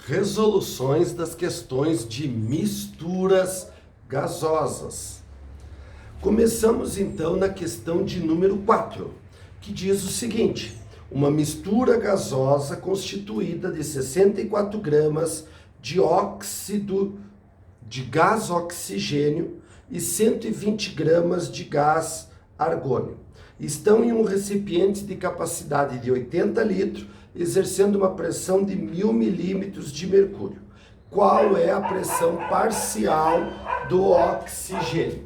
Resoluções das questões de misturas gasosas. Começamos então na questão de número 4, que diz o seguinte: uma mistura gasosa constituída de 64 gramas de óxido de gás oxigênio e 120 gramas de gás argônio estão em um recipiente de capacidade de 80 litros, exercendo uma pressão de 1000 milímetros de mercúrio. Qual é a pressão parcial do oxigênio?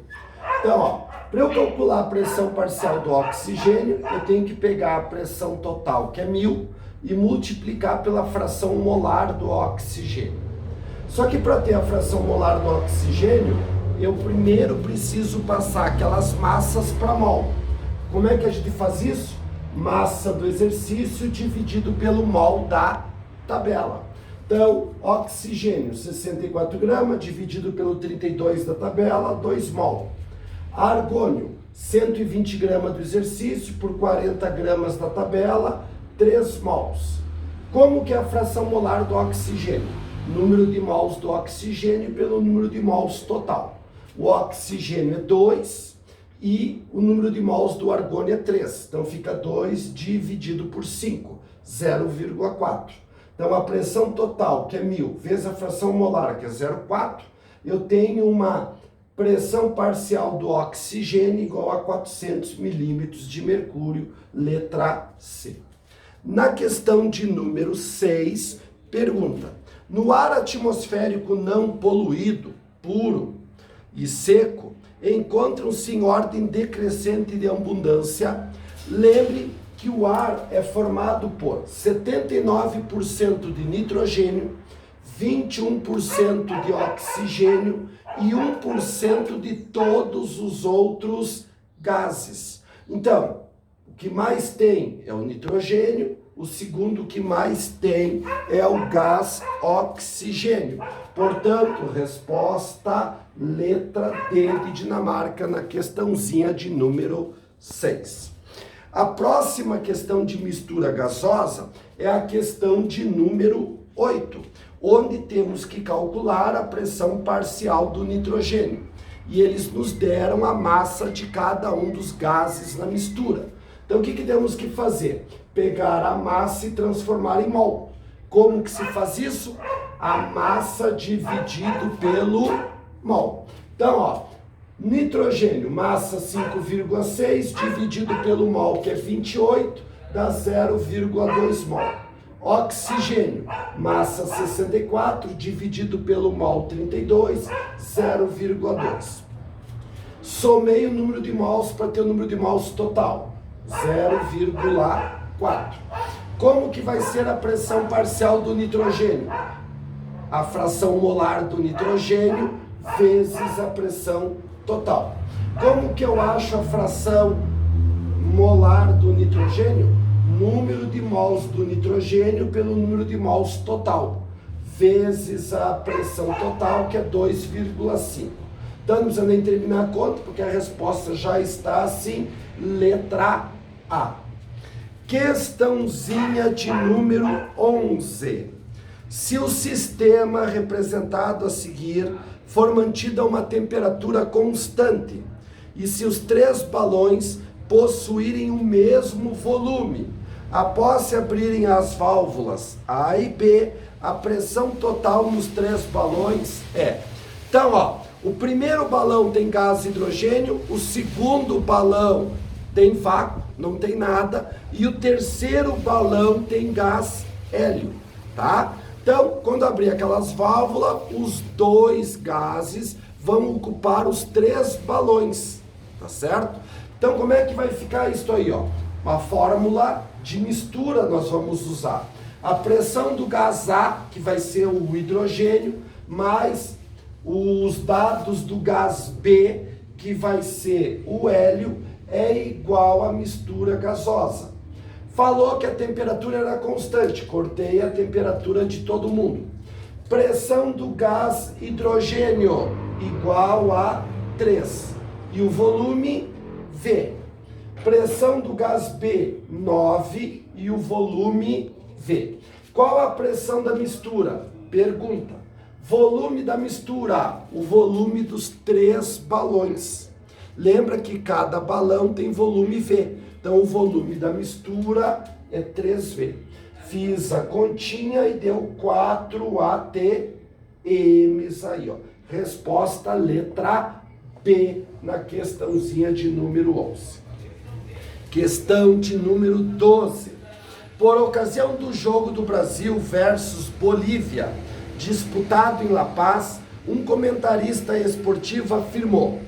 Então, para eu calcular a pressão parcial do oxigênio, eu tenho que pegar a pressão total, que é 1000, e multiplicar pela fração molar do oxigênio. Só que para ter a fração molar do oxigênio, eu primeiro preciso passar aquelas massas para mol. Como é que a gente faz isso? Massa do exercício dividido pelo mol da tabela. Então, oxigênio, 64 gramas, dividido pelo 32 da tabela, 2 mol. Argônio, 120 gramas do exercício por 40 gramas da tabela, 3 mols. Como que é a fração molar do oxigênio? Número de mols do oxigênio pelo número de mols total. O oxigênio é 2 e o número de mols do argônio é 3. Então fica 2 dividido por 5, 0,4. Então a pressão total, que é 1000, vezes a fração molar, que é 0,4, eu tenho uma pressão parcial do oxigênio igual a 400 milímetros de mercúrio, letra C. Na questão de número 6, pergunta: no ar atmosférico não poluído, puro e seco, encontram-se em ordem decrescente de abundância. Lembre que o ar é formado por 79% de nitrogênio, 21% de oxigênio e 1% de todos os outros gases. Então, o que mais tem é o nitrogênio, o segundo que mais tem é o gás oxigênio. Portanto, resposta letra D de Dinamarca na questãozinha de número 6. A próxima questão de mistura gasosa é a questão de número 8, onde temos que calcular a pressão parcial do nitrogênio. E eles nos deram a massa de cada um dos gases na mistura. Então o que temos que fazer? Pegar a massa e transformar em mol. Como que se faz isso? A massa dividido pelo mol. Então, nitrogênio, massa 5,6 dividido pelo mol, que é 28, dá 0,2 mol. Oxigênio, massa 64 dividido pelo mol 32, 0,2. Somei o número de mols para ter o número de mols total, 0,4. Como que vai ser a pressão parcial do nitrogênio? A fração molar do nitrogênio vezes a pressão total. Como que eu acho a fração molar do nitrogênio? Número de mols do nitrogênio pelo número de mols total, vezes a pressão total, que é 2,5. Então não precisa nem terminar a conta, porque a resposta já está assim, letra A. Questãozinha de número 11. Se o sistema representado a seguir for mantido a uma temperatura constante, e se os 3 balões possuírem o mesmo volume, após se abrirem as válvulas A e B, a pressão total nos 3 balões é... Então, o primeiro balão tem gás hidrogênio, o segundo balão tem vácuo, não tem nada, e o terceiro balão tem gás hélio, tá? Então, quando abrir aquelas válvulas, os 2 gases vão ocupar os 3 balões, tá certo? Então, como é que vai ficar isso aí, Uma fórmula de mistura nós vamos usar. A pressão do gás A, que vai ser o hidrogênio, mais os dados do gás B, que vai ser o hélio, é igual à mistura gasosa. Falou que a temperatura era constante, cortei a temperatura de todo mundo. Pressão do gás hidrogênio igual a 3. E o volume V. Pressão do gás B, 9, e o volume V. Qual a pressão da mistura? Pergunta. Volume da mistura? O volume dos 3 balões. Lembra que cada balão tem volume V. Então, o volume da mistura é 3V. Fiz a continha e deu 4 ATMs aí, ó. Resposta letra B na questãozinha de número 11. Questão de número 12. Por ocasião do jogo do Brasil versus Bolívia, disputado em La Paz, um comentarista esportivo afirmou: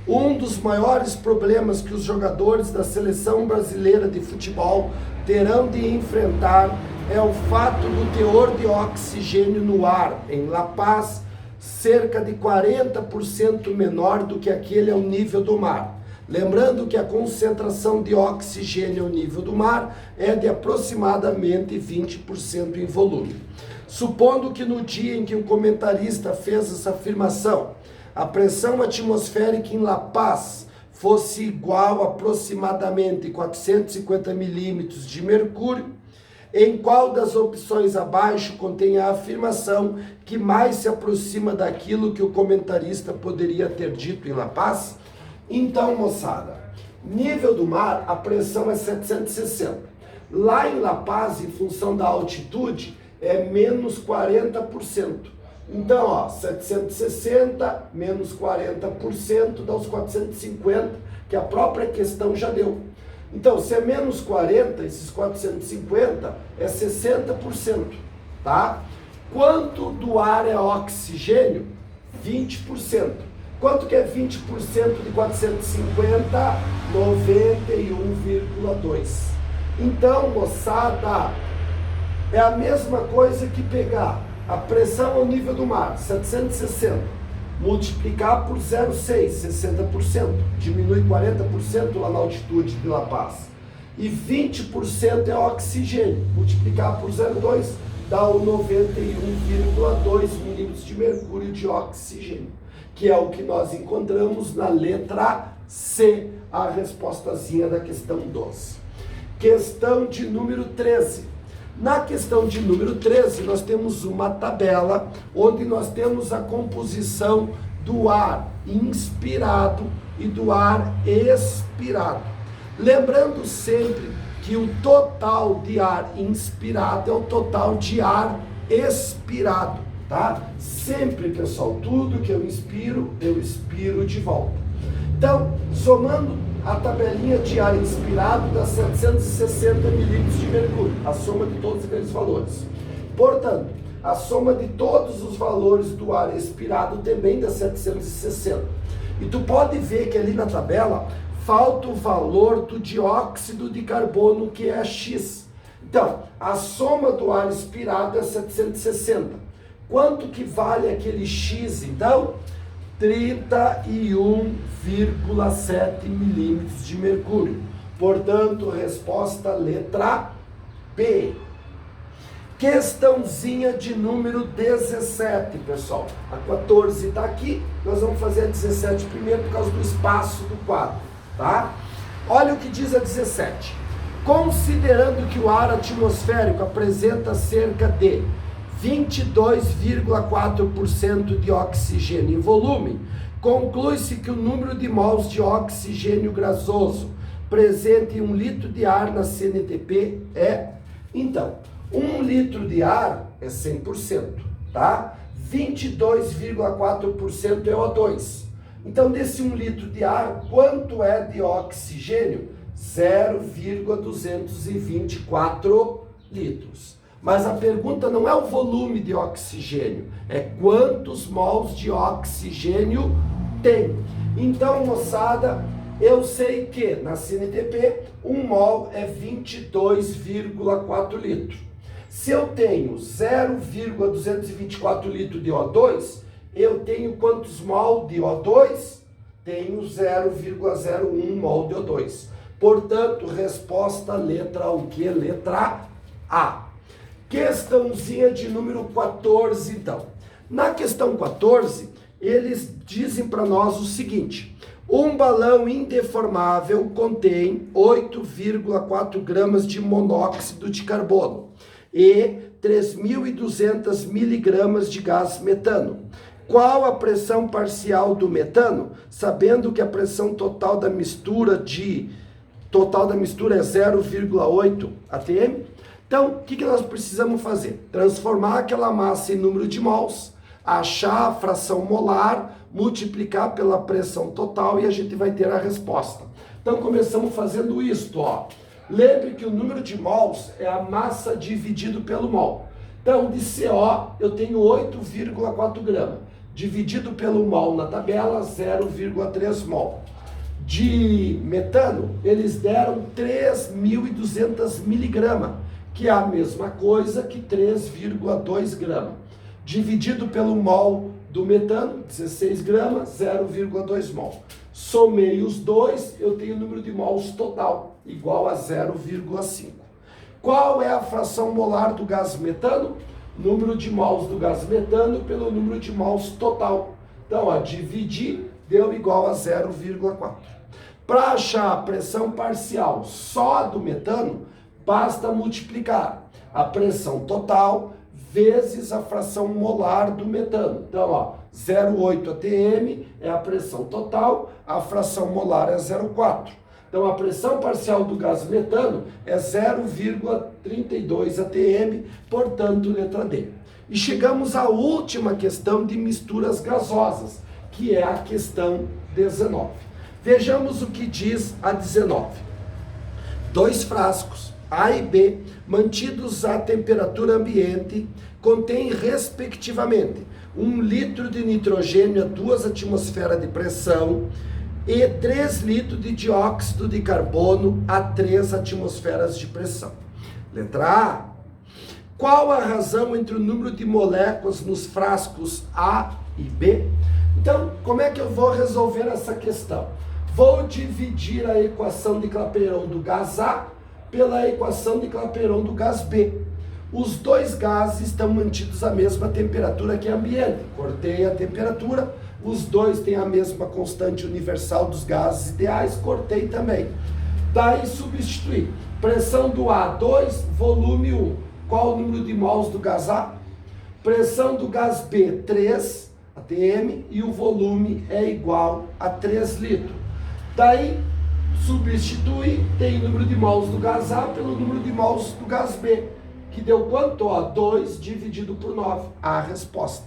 um dos maiores problemas que os jogadores da seleção brasileira de futebol terão de enfrentar é o fato do teor de oxigênio no ar em La Paz cerca de 40% menor do que aquele ao nível do mar. Lembrando que a concentração de oxigênio ao nível do mar é de aproximadamente 20% em volume. Supondo que no dia em que o comentarista fez essa afirmação, a pressão atmosférica em La Paz fosse igual a aproximadamente 450 milímetros de mercúrio, em qual das opções abaixo contém a afirmação que mais se aproxima daquilo que o comentarista poderia ter dito em La Paz? Então, moçada, nível do mar, a pressão é 760. Lá em La Paz, em função da altitude, é menos 40%. Então, ó, 760 menos 40% dá os 450, que a própria questão já deu. Então, se é menos 40, esses 450 é 60%, tá? Quanto do ar é oxigênio? 20%. Quanto que é 20% de 450? 91,2. Então, moçada, é a mesma coisa que pegar a pressão ao nível do mar, 760, multiplicar por 0,6, 60%, diminui 40% lá na altitude de La Paz. E 20% é oxigênio, multiplicar por 0,2, dá o 91,2 milímetros de mercúrio de oxigênio, que é o que nós encontramos na letra C, a respostazinha da questão 12. Questão de número 13. Na questão de número 13, nós temos uma tabela onde nós temos a composição do ar inspirado e do ar expirado. Lembrando sempre que o total de ar inspirado é o total de ar expirado, tá? Sempre, pessoal, tudo que eu expiro de volta. Então, somando a tabelinha de ar inspirado dá 760 milímetros de mercúrio, a soma de todos aqueles valores. Portanto, a soma de todos os valores do ar expirado também dá 760. E tu pode ver que ali na tabela falta o valor do dióxido de carbono, que é X. Então, a soma do ar expirado é 760. Quanto que vale aquele X, então? 31,7 milímetros de mercúrio. Portanto, resposta letra B. Questãozinha de número 17, pessoal. A 14 está aqui, nós vamos fazer a 17 primeiro por causa do espaço do quadro, tá? Olha o que diz a 17. Considerando que o ar atmosférico apresenta cerca de 22,4% de oxigênio em volume, conclui-se que o número de mols de oxigênio gasoso presente em 1 litro de ar na CNTP é... Então, 1 litro de ar é 100%, tá? 22,4% é O2. Então, desse 1 litro de ar, quanto é de oxigênio? 0,224 litros. Mas a pergunta não é o volume de oxigênio, é quantos mols de oxigênio tem. Então, moçada, eu sei que na CNTP 1 mol é 22,4 litros. Se eu tenho 0,224 litros de O2, eu tenho quantos mol de O2? Tenho 0,01 mol de O2. Portanto, resposta letra o quê? Letra A. Questãozinha de número 14, então. Na questão 14, eles dizem para nós o seguinte: um balão indeformável contém 8,4 gramas de monóxido de carbono e 3.200 miligramas de gás metano. Qual a pressão parcial do metano? Sabendo que a pressão total da mistura é 0,8 atm. Então, o que nós precisamos fazer? Transformar aquela massa em número de mols, achar a fração molar, multiplicar pela pressão total e a gente vai ter a resposta. Então, começamos fazendo isto, ó. Lembre que o número de mols é a massa dividido pelo mol. Então, de CO eu tenho 8,4 gramas. Dividido pelo mol na tabela, 0,3 mol. De metano, eles deram 3.200 miligramas, que é a mesma coisa que 3,2 gramas. Dividido pelo mol do metano, 16 gramas, 0,2 mol. Somei os dois, eu tenho o número de mols total, igual a 0,5. Qual é a fração molar do gás metano? Número de mols do gás metano pelo número de mols total. Então, ó, dividir deu igual a 0,4. Para achar a pressão parcial só do metano, basta multiplicar a pressão total vezes a fração molar do metano. Então, ó, 0,8 atm é a pressão total, a fração molar é 0,4. Então, a pressão parcial do gás metano é 0,32 atm, portanto, letra D. E chegamos à última questão de misturas gasosas, que é a questão 19. Vejamos o que diz a 19. 2 frascos, A e B, mantidos à temperatura ambiente, contêm, respectivamente, 1 litro de nitrogênio a 2 atmosferas de pressão e 3 litros de dióxido de carbono a 3 atmosferas de pressão. Letra A. Qual a razão entre o número de moléculas nos frascos A e B? Então, como é que eu vou resolver essa questão? Vou dividir a equação de Clapeyron do gás A pela equação de Clapeyron do gás B. Os dois gases estão mantidos à mesma temperatura que a ambiente. Cortei a temperatura. Os dois têm a mesma constante universal dos gases ideais, cortei também. Daí substituir. Pressão do A, 2, volume 1. Qual o número de mols do gás A? Pressão do gás B, 3 atm, e o volume é igual a 3 litros. Daí substituir, tem o número de mols do gás A pelo número de mols do gás B, que deu quanto? Ó, 2 dividido por 9. A resposta.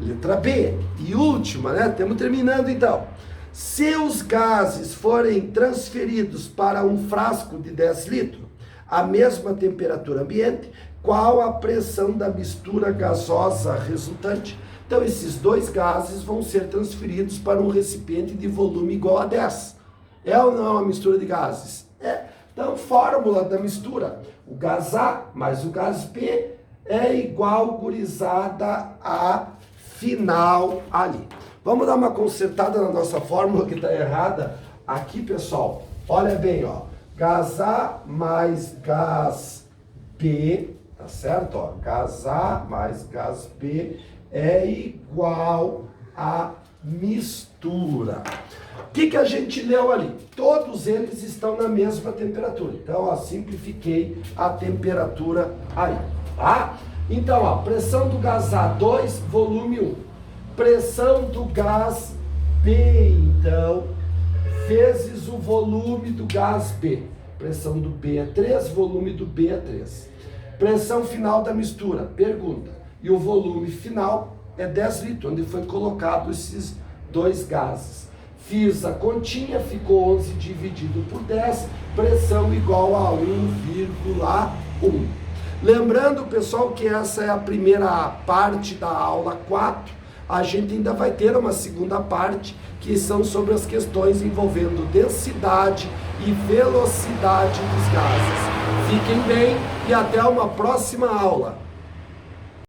Letra B, e última, né? Estamos terminando então. Se os gases forem transferidos para um frasco de 10 litros, a mesma temperatura ambiente, qual a pressão da mistura gasosa resultante? Então, esses dois gases vão ser transferidos para um recipiente de volume igual a 10. É ou não a mistura de gases? É. Então, fórmula da mistura. O gás A mais o gás B é igual, gurizada, a final ali. Vamos dar uma consertada na nossa fórmula que está errada aqui, pessoal. Olha bem, ó. Gás A mais gás B, tá certo? Ó, gás A mais gás B é igual a mistura. O que a gente leu ali? Todos eles estão na mesma temperatura. Então, ó, simplifiquei a temperatura aí, tá? Então, ó, pressão do gás A, 2, volume 1. Pressão do gás B, então, vezes o volume do gás B. Pressão do B é 3, volume do B é 3. Pressão final da mistura, pergunta. E o volume final é 10 litros, onde foi colocado esses dois gases. Fiz a continha, ficou 11 dividido por 10, pressão igual a 1,1. Lembrando, pessoal, que essa é a primeira parte da aula 4. A gente ainda vai ter uma segunda parte, que são sobre as questões envolvendo densidade e velocidade dos gases. Fiquem bem e até uma próxima aula.